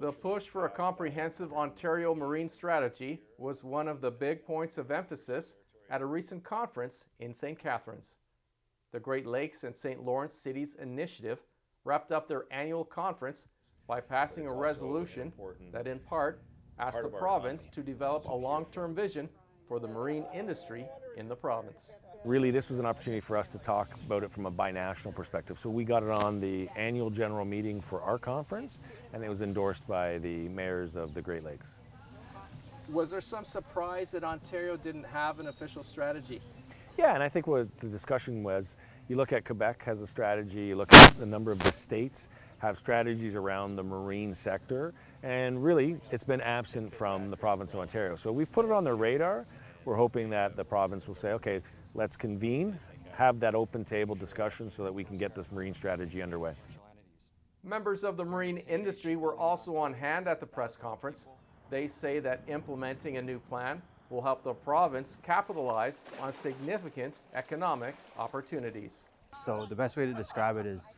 The push for a comprehensive Ontario marine strategy was one of the big points of emphasis at a recent conference in St. Catharines. The Great Lakes and St. Lawrence Cities Initiative wrapped up their annual conference by passing a resolution that in part asked the province to develop a long-term vision for the marine industry in the province. Really, this was an opportunity for us to talk about it from a binational perspective. So we got it on the annual general meeting for our conference, and it was endorsed by the mayors of the Great Lakes. Was there some surprise that Ontario didn't have an official strategy? Yeah, and I think what the discussion was, you look at Quebec has a strategy, you look at the number of the states have strategies around the marine sector, and really it's been absent from the province of Ontario. So we've put it on their radar. We're hoping that the province will say, okay, let's convene, have that open table discussion so that we can get this marine strategy underway. Members of the marine industry were also on hand at the press conference. They say that implementing a new plan will help the province capitalize on significant economic opportunities. So the best way to describe it is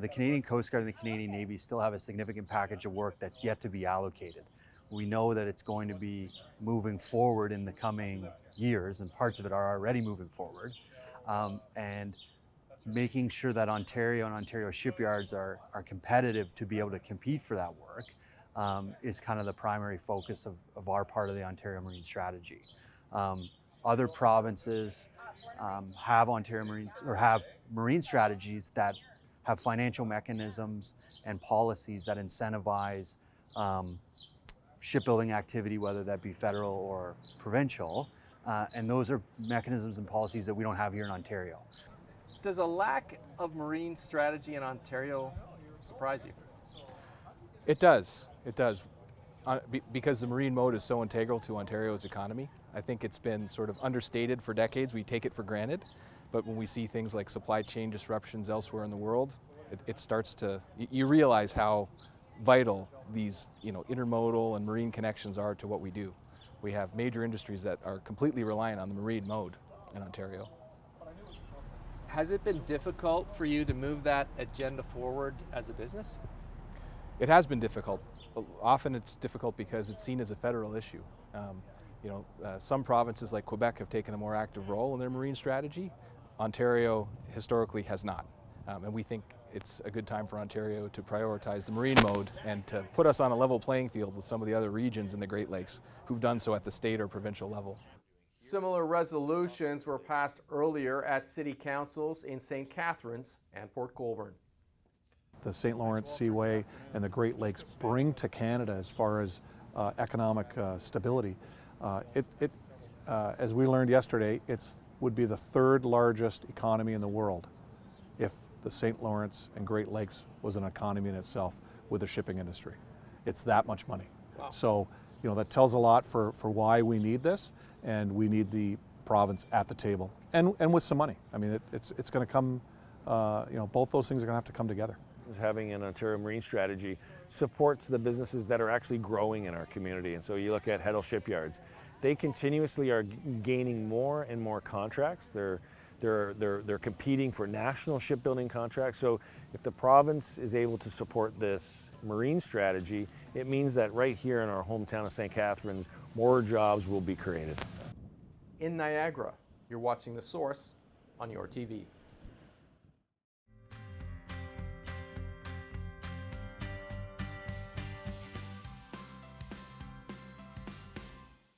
the Canadian Coast Guard and the Canadian Navy still have a significant package of work that's yet to be allocated. We know that it's going to be moving forward in the coming years, and parts of it are already moving forward. And making sure that Ontario and Ontario shipyards are competitive to be able to compete for that work is kind of the primary focus of our part of the Ontario Marine Strategy. Other provinces have Ontario Marine or have marine strategies that have financial mechanisms and policies that incentivize shipbuilding activity, whether that be federal or provincial, and those are mechanisms and policies that we don't have here in Ontario. Does a lack of marine strategy in Ontario surprise you? It does. It does. Because the marine mode is so integral to Ontario's economy. I think it's been sort of understated for decades. We take it for granted. But when we see things like supply chain disruptions elsewhere in the world, it starts to, you realize how vital these intermodal and marine connections are to what we do. We have major industries that are completely reliant on the marine mode in Ontario. Has it been difficult for you to move that agenda forward as a business? It has been difficult. Often it's difficult because it's seen as a federal issue. Some provinces like Quebec have taken a more active role in their marine strategy. Ontario historically has not. And we think it's a good time for Ontario to prioritize the marine mode and to put us on a level playing field with some of the other regions in the Great Lakes who've done so at the state or provincial level. Similar resolutions were passed earlier at city councils in St. Catharines and Port Colborne. The St. Lawrence Seaway and the Great Lakes bring to Canada as far as economic stability. As we learned yesterday, it would be the third largest economy in the world if the St. Lawrence and Great Lakes was an economy in itself with the shipping industry. It's that much money. Wow. So, that tells a lot for why we need this, and we need the province at the table and with some money. I mean, it's going to come, both those things are going to have to come together. Having an Ontario Marine Strategy supports the businesses that are actually growing in our community. And so you look at Heddle Shipyards, they continuously are gaining more and more contracts. They're competing for national shipbuilding contracts. So if the province is able to support this marine strategy, it means that right here in our hometown of St. Catharines, more jobs will be created. In Niagara, you're watching The Source on your TV.